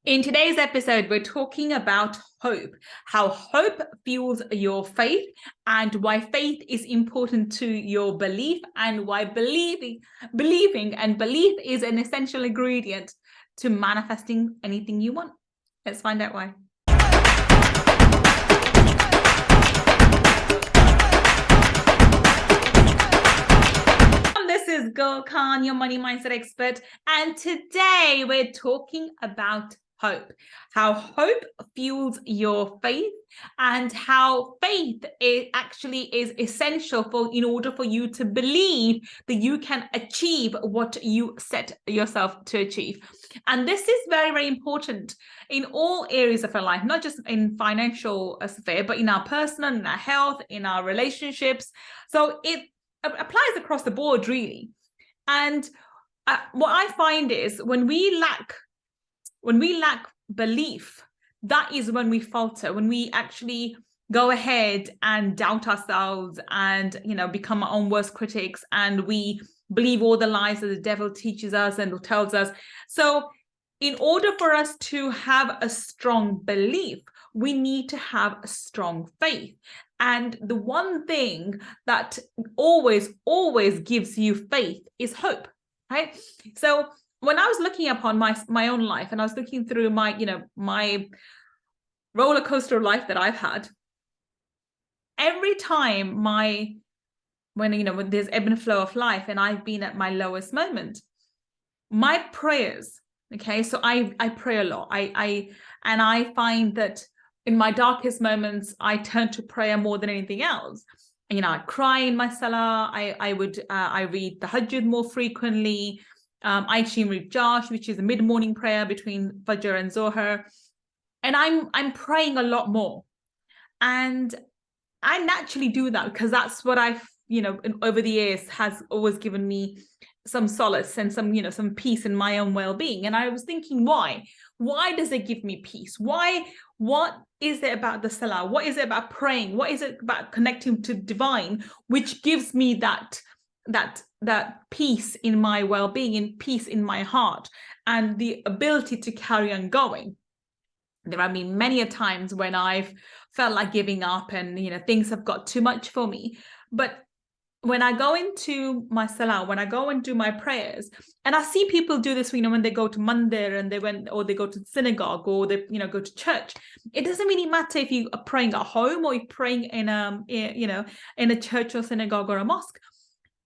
In today's episode, we're talking about hope, how hope fuels your faith, and why faith is important to your belief, and why believing and belief is an essential ingredient to manifesting anything you want. Let's find out why. This is Gull Khan, your money mindset expert, and today we're talking about hope, how hope fuels your faith, and how faith actually is essential in order for you to believe that you can achieve what you set yourself to achieve. And this is very, very important in all areas of our life, not just in financial sphere, but in our personal, in our health, in our relationships. So it applies across the board, really. And what I find is when we lack belief, that is when we falter, when we actually go ahead and doubt ourselves and, become our own worst critics, and we believe all the lies that the devil teaches us and tells us. So in order for us to have a strong belief, we need to have a strong faith. And the one thing that always gives you faith is hope, right? So when I was looking upon my own life, and I was looking through my roller coaster life that I've had, every time when there's ebb and flow of life, and I've been at my lowest moment, my prayers, okay, so I pray a lot. I find that in my darkest moments, I turn to prayer more than anything else. I cry in my salah. I read the Hajjud more frequently. I actually read Josh, which is a mid-morning prayer between Fajr and Zohar. And I'm praying a lot more. And I naturally do that because that's what I've, over the years has always given me some solace and some peace in my own well-being. And I was thinking, why? Why does it give me peace? What is it about the salah? What is it about praying? What is it about connecting to divine, which gives me that peace in my well-being, and peace in my heart, and the ability to carry on going? There have been many a times when I've felt like giving up, and things have got too much for me. But when I go into my salah, when I go and do my prayers, and I see people do this, when they go to mandir and they go to synagogue, or they go to church. It doesn't really matter if you are praying at home or you're praying in a church or synagogue or a mosque.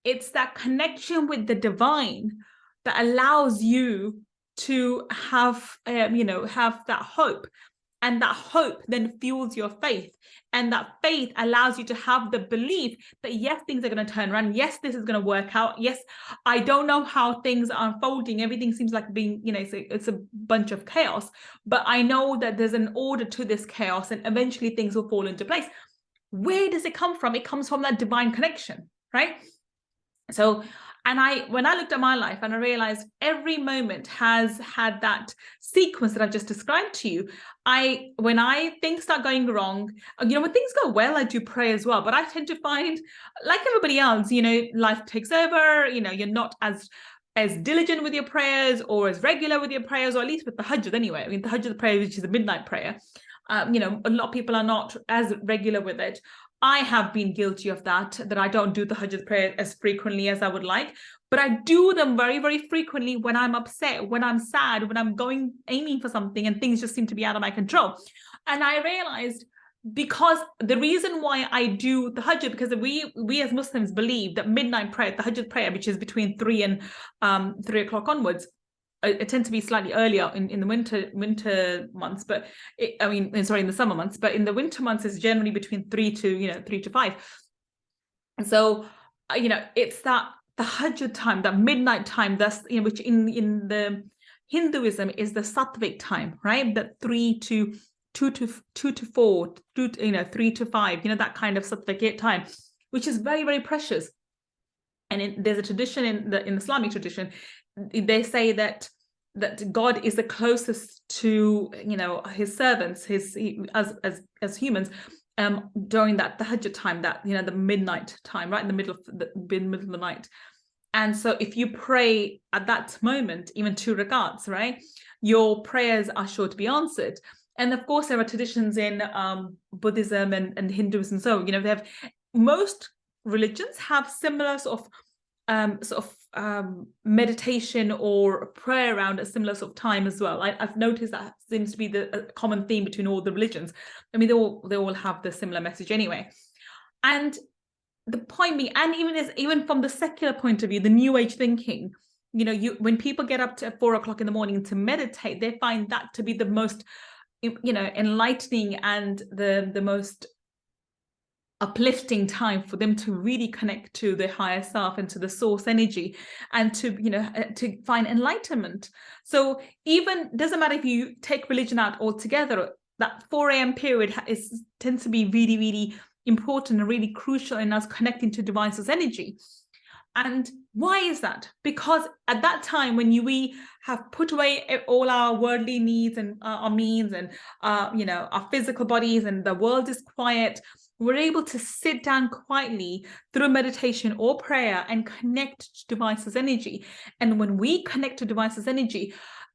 It's that connection with the divine that allows you to have that hope. And that hope then fuels your faith. And that faith allows you to have the belief that, yes, things are going to turn around. Yes, this is going to work out. Yes, I don't know how things are unfolding. Everything seems like being, it's a bunch of chaos. But I know that there's an order to this chaos, and eventually things will fall into place. Where does it come from? It comes from that divine connection, right? So, when I looked at my life, and I realized every moment has had that sequence that I've just described to you. When things start going wrong, when things go well, I do pray as well. But I tend to find, like everybody else, life takes over. You're not as diligent with your prayers, or as regular with your prayers, or at least with the Hajjud anyway. The Hajjud prayer, which is a midnight prayer, a lot of people are not as regular with it. I have been guilty of that I don't do the Hajjud prayer as frequently as I would like, but I do them very, very frequently when I'm upset, when I'm sad, when I'm aiming for something and things just seem to be out of my control. And I realized, because the reason why I do the Hajjud, because we as Muslims believe that midnight prayer, the Hajjud prayer, which is between 3 and 3 o'clock onwards, it tends to be slightly earlier in the winter months, but in the summer months, but in the winter months is generally between 3 to 5. And so it's that the Hajjud time, that midnight time, that's which in the Hinduism is the Sattvic time, right? That 3 to 2 to 4, 3 to 5, that kind of Sattvic time, which is very, very precious. And there's a tradition in the Islamic tradition. They say that God is the closest to his servants, as humans, during the Hajjud time, that the midnight time, right in the middle of the night. And so if you pray at that moment, even 2 rakats, right, your prayers are sure to be answered. And of course, there are traditions in Buddhism and Hinduism. So, they have, most religions have similar sort of meditation or prayer around a similar sort of time as well. I've noticed that seems to be the common theme between all the religions. I mean, they all have the similar message anyway. And the point being, and even from the secular point of view, the New Age thinking, when people get up to 4 o'clock in the morning to meditate, they find that to be the most, enlightening and the most uplifting time for them to really connect to their higher self and to the source energy, and to find enlightenment. So even doesn't matter if you take religion out altogether, that 4 a.m. period tends to be really, really important and really crucial in us connecting to divine source energy. And why is that? Because at that time, when we have put away all our worldly needs and our means and our physical bodies, and the world is quiet, we're able to sit down quietly through meditation or prayer and connect to divine source energy. And when we connect to divine source energy,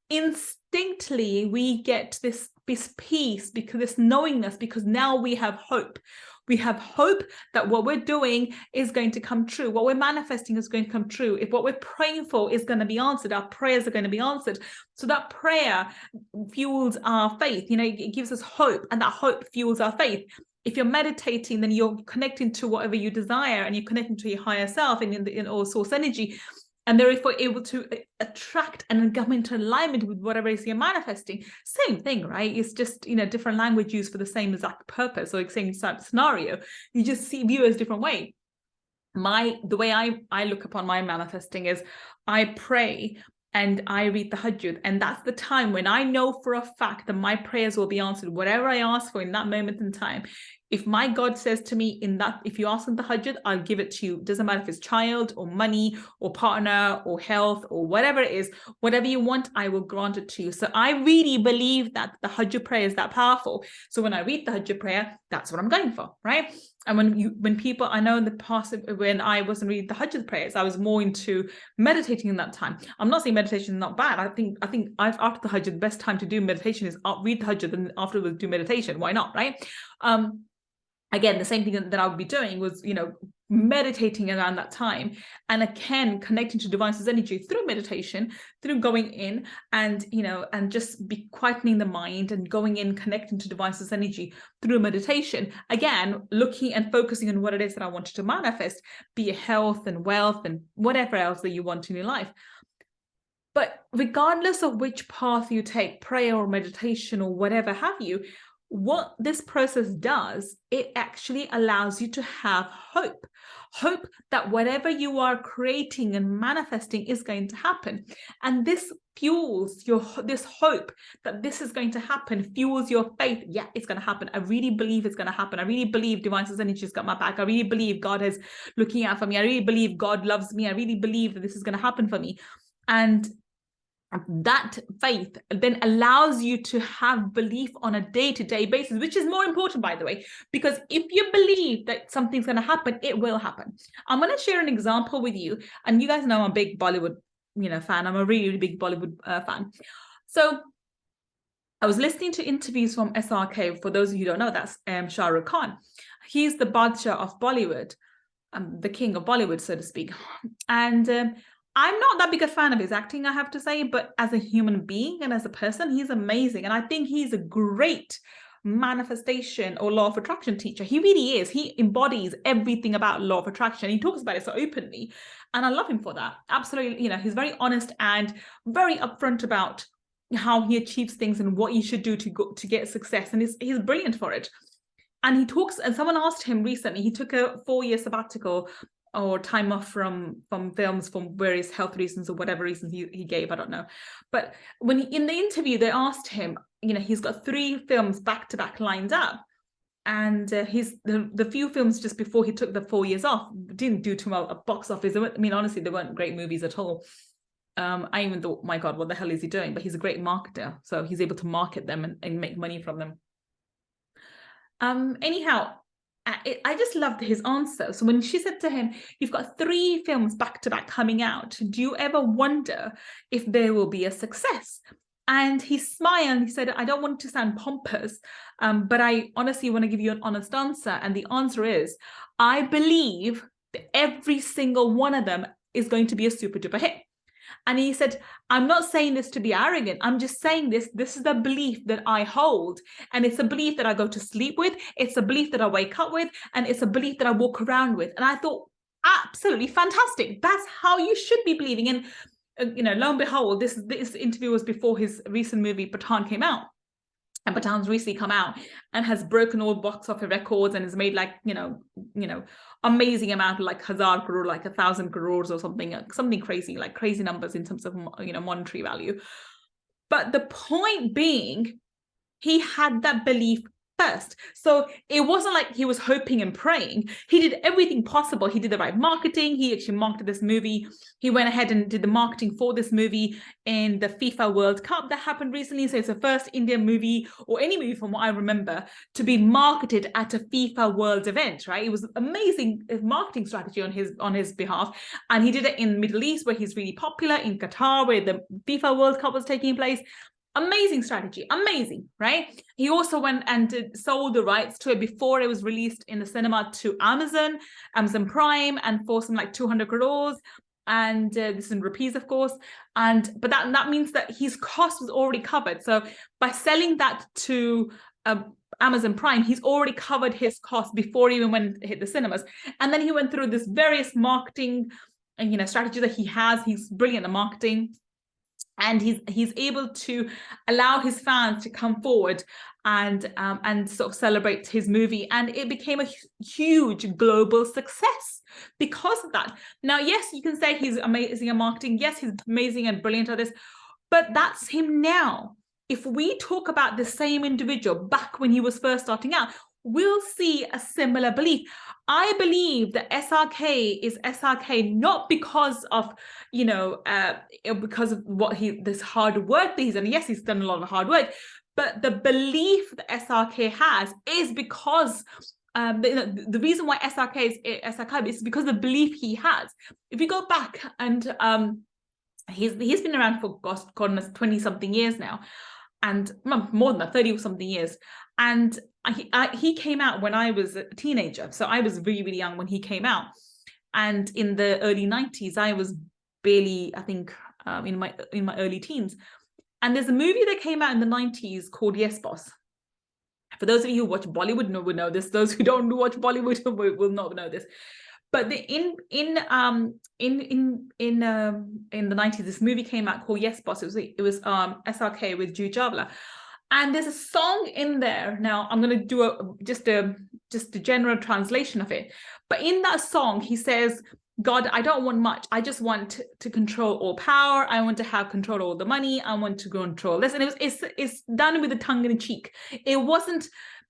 instinctively we get this peace, because this knowingness, because now we have hope. We have hope that what we're doing is going to come true. What we're manifesting is going to come true. If what we're praying for is going to be answered, our prayers are going to be answered. So that prayer fuels our faith. It gives us hope, and that hope fuels our faith. If you're meditating, then you're connecting to whatever you desire, and you're connecting to your higher self and in all source energy. And therefore able to attract and come into alignment with whatever it is you're manifesting. Same thing, right? It's just, different language used for the same exact purpose or same scenario. You just view it as a different way. The way I look upon my manifesting is I pray and I read the Hajjud. And that's the time when I know for a fact that my prayers will be answered, whatever I ask for in that moment in time. If my God says to me if you ask in the Hajjud, I'll give it to you. Doesn't matter if it's child or money or partner or health or whatever it is, whatever you want, I will grant it to you. So I really believe that the Hajjud prayer is that powerful. So when I read the Hajjud prayer, that's what I'm going for, right? And when people, I know in the past, when I wasn't reading the Hajjud prayers, I was more into meditating in that time. I'm not saying meditation is not bad. I think after the Hajjud, the best time to do meditation is read the Hajjud and afterwards do meditation. Why not, right? Again, the same thing that I would be doing was, meditating around that time, and again connecting to divine source energy through meditation, through going in and and just be quietening the mind and going in, connecting to divine source energy through meditation, again looking and focusing on what it is that I wanted to manifest, be it health and wealth and whatever else that you want in your life. But regardless of which path you take, prayer or meditation or whatever have you, what this process does, it actually allows you to have hope that whatever you are creating and manifesting is going to happen. And this fuels this hope that this is going to happen, fuels your faith. Yeah, it's going to happen. I really believe it's going to happen. I really believe divine source energy has got my back. I really believe God is looking out for me. I really believe God loves me. I really believe that this is going to happen for me. And that faith then allows you to have belief on a day-to-day basis, which is more important, by the way, because if you believe that something's going to happen, it will happen. I'm going to share an example with you, and you guys know I'm a big Bollywood fan. I'm a really, really big Bollywood fan. So I was listening to interviews from SRK. For those of you who don't know, that's Shahrukh Khan. He's the Badshah of Bollywood, the king of Bollywood, so to speak. And I'm not that big a fan of his acting, I have to say, but as a human being and as a person, he's amazing. And I think he's a great manifestation or law of attraction teacher. He really is. He embodies everything about law of attraction. He talks about it so openly. And I love him for that. Absolutely. He's very honest and very upfront about how he achieves things and what you should do to get success. And he's brilliant for it. And he talks, and someone asked him recently, he took a 4-year sabbatical or time off from films for various health reasons or whatever reasons he gave, I don't know. But when in the interview, they asked him, he's got 3 films back to back lined up. And the few films just before he took the 4 years off didn't do too well at box office. I mean, honestly, they weren't great movies at all. I even thought, my God, what the hell is he doing? But he's a great marketer. So he's able to market them and make money from them. Anyhow, I just loved his answer. So when she said to him, you've got 3 films back to back coming out, do you ever wonder if there will be a success? And he smiled. He said, I don't want to sound pompous, but I honestly want to give you an honest answer. And the answer is, I believe that every single one of them is going to be a super duper hit. And he said, I'm not saying this to be arrogant. I'm just saying this. This is the belief that I hold. And it's a belief that I go to sleep with. It's a belief that I wake up with. And it's a belief that I walk around with. And I thought, absolutely fantastic. That's how you should be believing. And lo and behold, this interview was before his recent movie Pathan came out. And Pathan's recently come out and has broken all box office records and has made like, amazing amount of like 1,000 crore, like 1,000 crores or something crazy, like crazy numbers in terms of, monetary value. But the point being, he had that belief first. So it wasn't like he was hoping and praying. He did everything possible. He did the right marketing. He actually marketed this movie. He went ahead and did the marketing for this movie in the FIFA World Cup that happened recently. So it's the first Indian movie, or any movie from what I remember, to be marketed at a FIFA World event, right? It was amazing marketing strategy on his behalf. And he did it in the Middle East, where he's really popular, in Qatar, where the FIFA World Cup was taking place. Amazing strategy, amazing, right? He also went and sold the rights to it before it was released in the cinema to Amazon Prime, and for some like 200 crores. And this is in rupees, of course. But that means that his cost was already covered. So by selling that to Amazon Prime, he's already covered his cost before he even went to hit the cinemas. And then he went through this various marketing and strategy that he has. He's brilliant at marketing. And he's able to allow his fans to come forward and sort of celebrate his movie, and it became a huge global success because of that. Now, yes, you can say he's amazing at marketing. Yes, he's amazing and brilliant at this, but that's him now. If we talk about the same individual back when he was first starting out, we'll see a similar belief. I believe that SRK is SRK not because of, because of this hard work that he's done. Yes, he's done a lot of hard work, but the belief that SRK has is because the reason why SRK is SRK is because of the belief he has. If you go back and he's been around for goodness 20-something years now, and more than that, 30-something years. And he came out when I was a teenager. So I was really, really young when he came out. And in the early 90s, I was barely, I think, in my early teens. And there's a movie that came out in the 90s called Yes Boss. For those of you who watch Bollywood would know this. Those who don't watch Bollywood will not know this. But in the 90s, this movie came out called Yes Boss. It was SRK with Jude Chawla. And there's a song in there. Now I'm going to do just a general translation of it. But in that song, he says, God, I don't want much. I just want to control all power. I want to have control of all the money. I want to control this. And it's done with a tongue in cheek.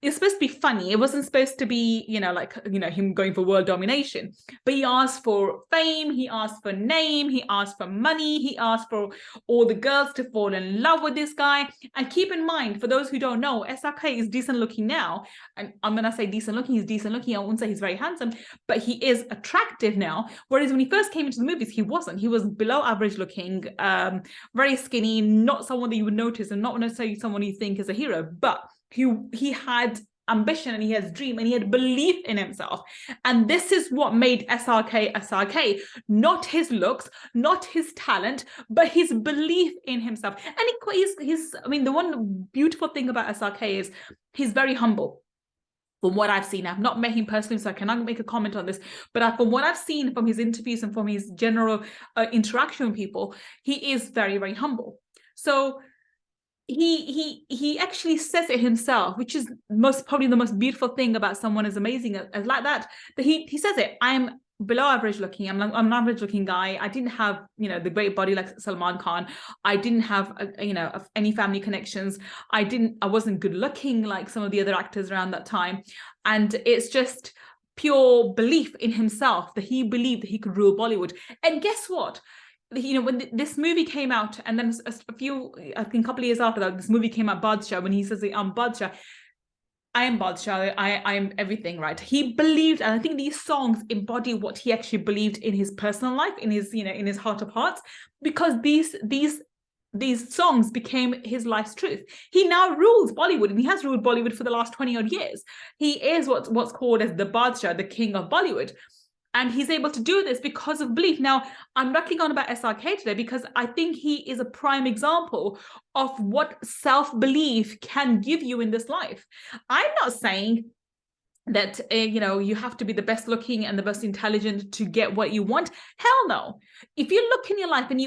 It's supposed to be funny. It wasn't supposed to be, him going for world domination. But he asked for fame. He asked for name. He asked for money. He asked for all the girls to fall in love with this guy. And keep in mind, for those who don't know, SRK is decent looking now. And I'm going to say decent looking. He's decent looking. I won't say he's very handsome, but he is attractive now. Whereas when he first came into the movies, he wasn't. He was below average looking, very skinny, not someone that you would notice, and not necessarily someone you think is a hero. But he had ambition, and he has dream, and he had belief in himself. And this is what made SRK SRK, not his looks, not his talent, but his belief in himself. And the one beautiful thing about SRK is he's very humble. From what I've seen, I've not met him personally, so I cannot make a comment on this, but from what I've seen from his interviews and from his general interaction with people, he is very, very humble. So he actually says it himself, which is probably the most beautiful thing about someone as amazing as like that he says it. I'm below average looking. I'm an average looking guy. I didn't have the great body like Salman Khan. I didn't have any family connections. I wasn't good looking like some of the other actors around that time. And it's just pure belief in himself that he believed that he could rule Bollywood. And guess what? When this movie came out, and then a couple of years after that, this movie came out, Badshah, when he says, I'm Badshah, I am Badshah, I am everything, right? He believed, and I think these songs embody what he actually believed in his personal life, in his heart of hearts, because these these songs became his life's truth. He now rules Bollywood, and he has ruled Bollywood for the last 20 odd years. He is what's called as the Badshah, the king of Bollywood. And he's able to do this because of belief. Now, I'm rattling on about SRK today because I think he is a prime example of what self-belief can give you in this life. I'm not saying that you have to be the best looking and the best intelligent to get what you want. Hell no. If you look in your life and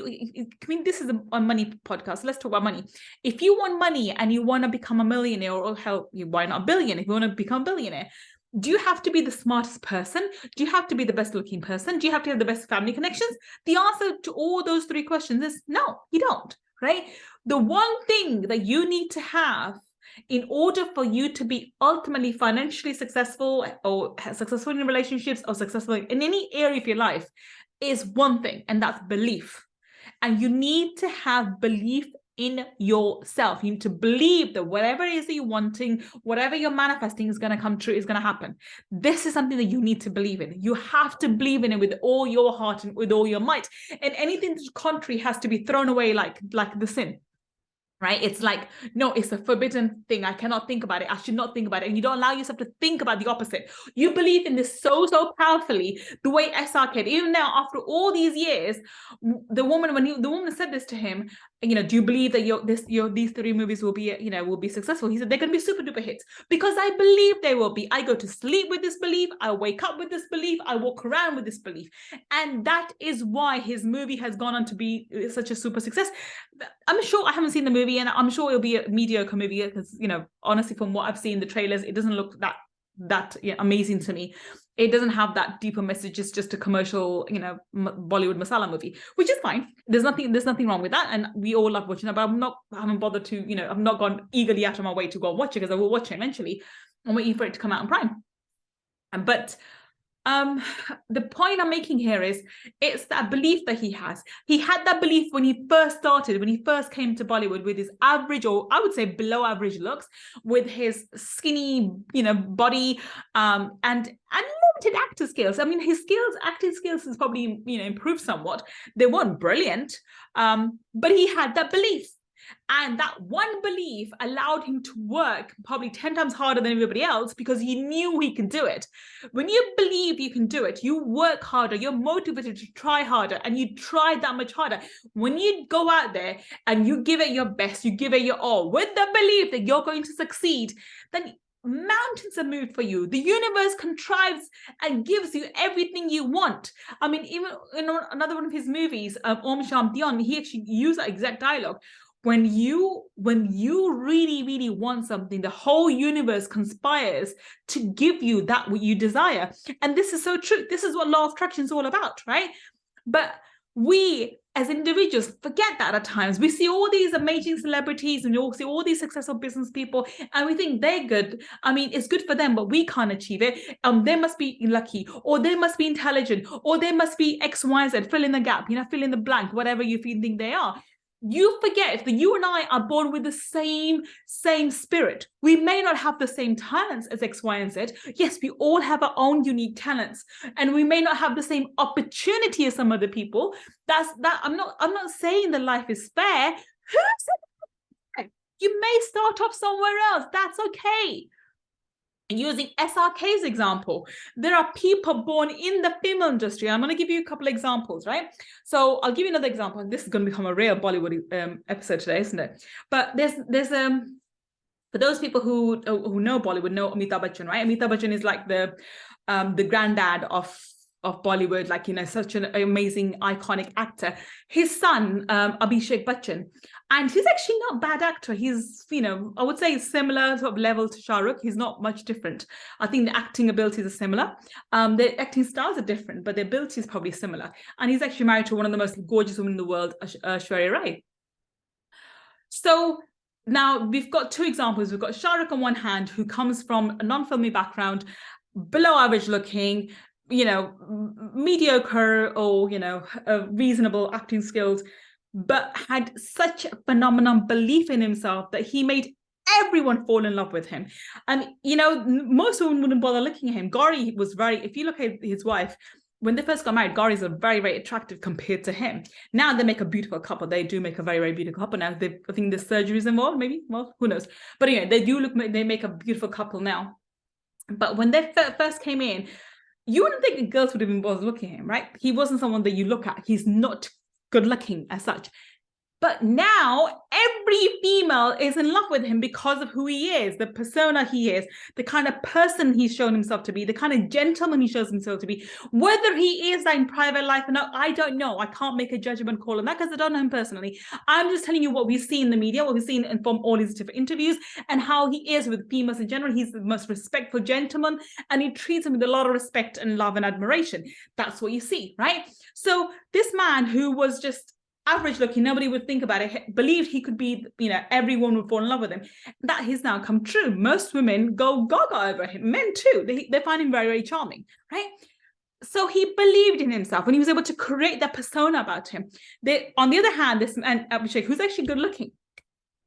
this is a money podcast, let's talk about money. If you want money and you want to become a millionaire, or hell, why not a billionaire? If you want to become a billionaire, do you have to be the smartest person? Do you have to be the best looking person? Do you have to have the best family connections? The answer to all those three questions is no, you don't, right? The one thing that you need to have in order for you to be ultimately financially successful, or successful in relationships, or successful in any area of your life, is one thing, and that's belief. And you need to have belief in yourself. You need to believe that whatever it is that you're wanting, whatever you're manifesting is going to come true, is going to happen. This is something that you need to believe in. You have to believe in it with all your heart and with all your might. And anything contrary has to be thrown away like the sin. Right? It's like, no, it's a forbidden thing. I cannot think about it. I should not think about it. And you don't allow yourself to think about the opposite. You believe in this so powerfully, the way SRK, even now, after all these years, the woman said this to him, do you believe that these three movies will be successful? He said, they're going to be super duper hits because I believe they will be. I go to sleep with this belief. I wake up with this belief. I walk around with this belief. And that is why his movie has gone on to be such a super success. I'm sure I haven't seen the movie, and I'm sure it'll be a mediocre movie because, honestly, from what I've seen, the trailers, it doesn't look that amazing to me. It doesn't have that deeper message. It's just a commercial, Bollywood masala movie, which is fine. There's nothing wrong with that, and we all love watching it. But I haven't bothered to, I've not gone eagerly out of my way to go and watch it because I will watch it eventually. I'm waiting for it to come out on Prime. But the point I'm making here is it's that belief that he has. He had that belief when he first started, when he first came to Bollywood with his average, or I would say below average looks, with his skinny, body, and limited actor skills. I mean, his acting skills has probably, improved somewhat. They weren't brilliant, but he had that belief. And that one belief allowed him to work probably 10 times harder than everybody else because he knew he can do it. When you believe you can do it, you work harder, you're motivated to try harder, and you try that much harder. When you go out there and you give it your best, you give it your all with the belief that you're going to succeed, then mountains are moved for you. The universe contrives and gives you everything you want. I mean, even in another one of his movies, Om Shanti Om, he actually used that exact dialogue. When you really, really want something, the whole universe conspires to give you that what you desire. And this is so true. This is what law of attraction is all about, right? But we as individuals forget that at times. We see all these amazing celebrities and we see all these successful business people and we think they're good. I mean, it's good for them, but we can't achieve it. They must be lucky, or they must be intelligent, or they must be X, Y, Z, fill in the gap, fill in the blank, whatever you think they are. You forget that you and I are born with the same spirit. We may not have the same talents as X, Y, and Z. Yes, we all have our own unique talents, and we may not have the same opportunity as some other people. I'm not saying that life is fair. Who said you may start off somewhere else? That's okay. Using SRK's example, there are people born in the film industry. I'm going to give you a couple of examples, right? So I'll give you another example. And this is going to become a real Bollywood episode today, isn't it? But there's for those people who know Bollywood, know Amitabh Bachchan, right? Amitabh Bachchan is like the granddad of Bollywood, like, such an amazing, iconic actor. His son, Abhishek Bachchan, and he's actually not a bad actor. He's, I would say similar sort of level to Shahrukh. He's not much different. I think the acting abilities are similar. The acting styles are different, but the ability is probably similar. And he's actually married to one of the most gorgeous women in the world, Aishwarya Rai. So now we've got two examples. We've got Shahrukh on one hand, who comes from a non-filmy background, below average looking, mediocre or, reasonable acting skills, but had such a phenomenal belief in himself that he made everyone fall in love with him. And, most women wouldn't bother looking at him. Gauri was if you look at his wife, when they first got married, Gauri's are very, very attractive compared to him. Now they make a beautiful couple. They do make a very, very beautiful couple now. I think the surgeries involved, maybe. Well, who knows? But anyway, they make a beautiful couple now. But when they first came in, you wouldn't think the girls would even bother looking at him, right? He wasn't someone that you look at. He's not good looking as such. But now every female is in love with him because of who he is, the persona he is, the kind of person he's shown himself to be, the kind of gentleman he shows himself to be. Whether he is that in private life or not, I don't know. I can't make a judgment call on that because I don't know him personally. I'm just telling you what we see in the media, what we've seen from all these different interviews, and how he is with females in general. He's the most respectful gentleman, and he treats them with a lot of respect and love and admiration. That's what you see, right? So this man who was just average looking, nobody would think about it, believed he could be, everyone would fall in love with him. That has now come true. Most women go gaga over him, men too. They find him very, very charming, right? So he believed in himself and he was able to create that persona about him. On the other hand, this man, Abhishek, who's actually good looking,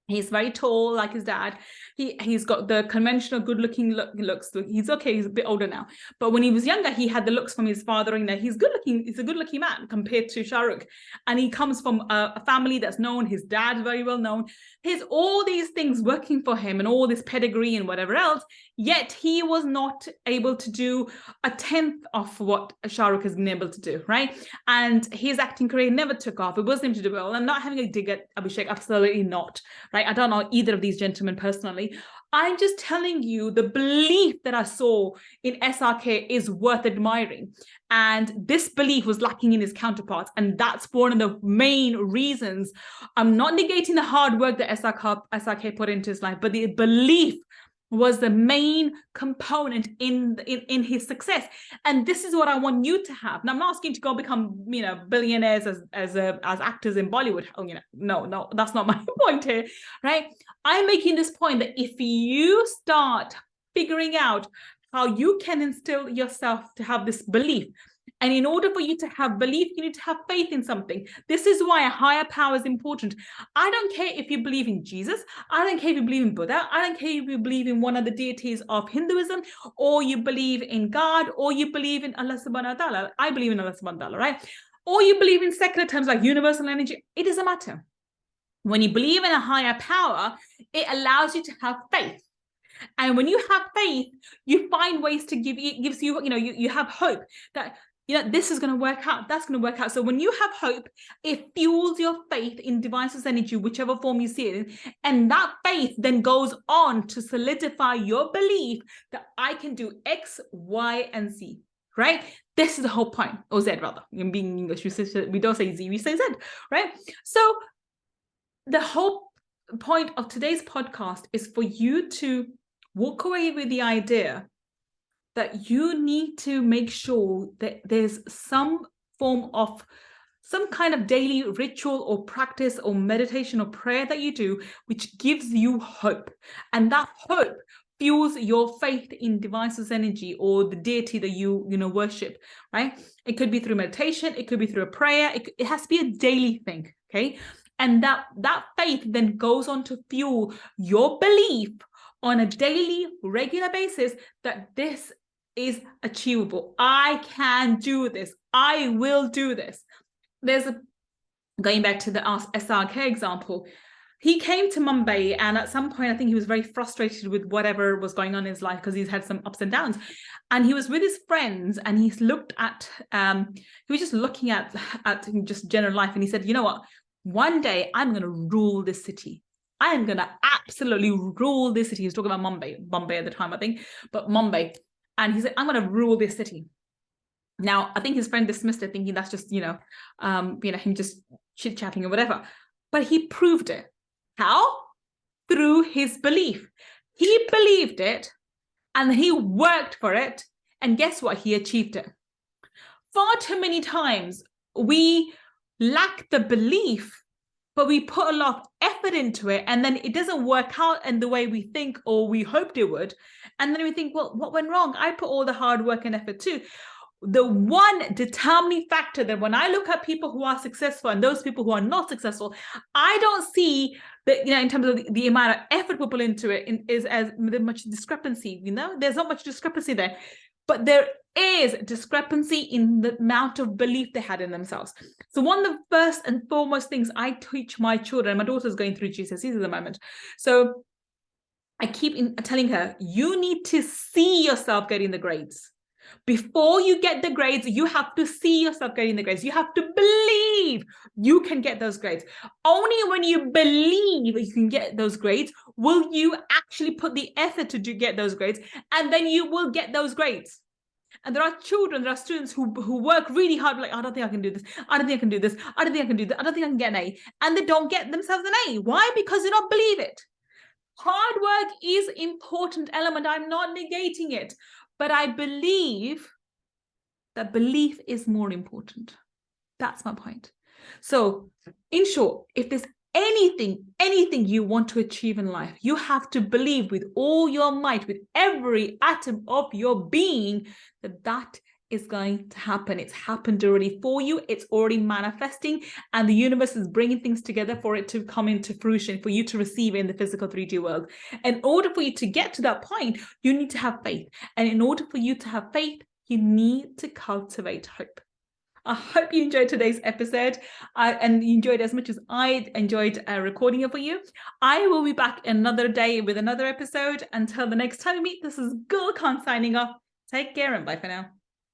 he's very tall like his dad. He's got the conventional good-looking looks. He's okay. He's a bit older now. But when he was younger, he had the looks from his father. He's good-looking. He's a good-looking man compared to Shahrukh. And he comes from a family that's known. His dad's very well known. He's all these things working for him and all this pedigree and whatever else. Yet he was not able to do a tenth of what Shahrukh has been able to do, right? And his acting career never took off. It wasn't him to do well. I'm not having a dig at Abhishek. Absolutely not, right? I don't know either of these gentlemen personally. I'm just telling you the belief that I saw in SRK is worth admiring. And this belief was lacking in his counterparts. And that's one of the main reasons. I'm not negating the hard work that SRK put into his life, but the belief was the main component in his success. And this is what I want you to have. Now, I'm not asking you to go become, billionaires as actors in Bollywood. No, that's not my point here, right? I'm making this point that if you start figuring out how you can instill yourself to have this belief, and in order for you to have belief, you need to have faith in something. This is why a higher power is important. I don't care if you believe in Jesus. I don't care if you believe in Buddha. I don't care if you believe in one of the deities of Hinduism, or you believe in God, or you believe in Allah subhanahu wa ta'ala. I believe in Allah subhanahu wa ta'ala, right? Or you believe in secular terms like universal energy. It doesn't matter. When you believe in a higher power, it allows you to have faith. And when you have faith, you find ways to gives you, you have hope that, this is going to work out. That's going to work out. So when you have hope, it fuels your faith in divine source energy, whichever form you see it in. And that faith then goes on to solidify your belief that I can do X, Y, and Z, right? This is the whole point, or Z rather. In being English, we don't say Z, we say Z, right? So the whole point of today's podcast is for you to walk away with the idea that you need to make sure that there's some kind of daily ritual or practice or meditation or prayer that you do, which gives you hope. And that hope fuels your faith in divine source energy or the deity that you worship, right? It could be through meditation. It could be through a prayer. It has to be a daily thing, okay? And that faith then goes on to fuel your belief on a daily, regular basis that this is achievable. I can do this. I will do this. Going back to the SRK example, he came to Mumbai, and at some point, I think he was very frustrated with whatever was going on in his life because he's had some ups and downs. And he was with his friends, and he was just looking at just general life, and he said, you know what? One day I'm going to rule this city. I am going to absolutely rule this city. He was talking about Bombay at the time, I think, but Mumbai. And he said, I'm going to rule this city. Now, I think his friend dismissed it, thinking that's just, him just chit-chatting or whatever. But he proved it. How? Through his belief. He believed it, and he worked for it. And guess what? He achieved it. Far too many times, we lack the belief, but we put a lot of effort into it, and then it doesn't work out in the way we think or we hoped it would. And then we think, well, what went wrong? I put all the hard work and effort too. The one determining factor that when I look at people who are successful and those people who are not successful, I don't see that, in terms of the amount of effort we put into it is as much discrepancy, there's not much discrepancy there. but there is discrepancy in the amount of belief they had in themselves. So one of the first and foremost things I teach my children, my daughter's going through GCSEs at the moment, so I keep telling her, you need to see yourself getting the grades. Before you get the grades, you have to see yourself getting the grades. You have to believe you can get those grades. Only when you believe you can get those grades will you actually put the effort to get those grades, and then you will get those grades. And there are children, there are students who work really hard, like, I don't think I can do this. I don't think I can do this. I don't think I can do that. I don't think I can get an A. And they don't get themselves an A. Why? Because they don't believe it. Hard work is an important element. I'm not negating it. But I believe that belief is more important. That's my point. So, in short, if there's anything you want to achieve in life, you have to believe with all your might, with every atom of your being, that is going to happen. It's happened already for you. It's already manifesting, and the universe is bringing things together for it to come into fruition, for you to receive it in the physical 3D world. In order for you to get to that point, you need to have faith. And in order for you to have faith, you need to cultivate hope. I hope you enjoyed today's episode and you enjoyed as much as I enjoyed recording it for you. I will be back another day with another episode. Until the next time we meet, this is Gull Khan signing off. Take care and bye for now.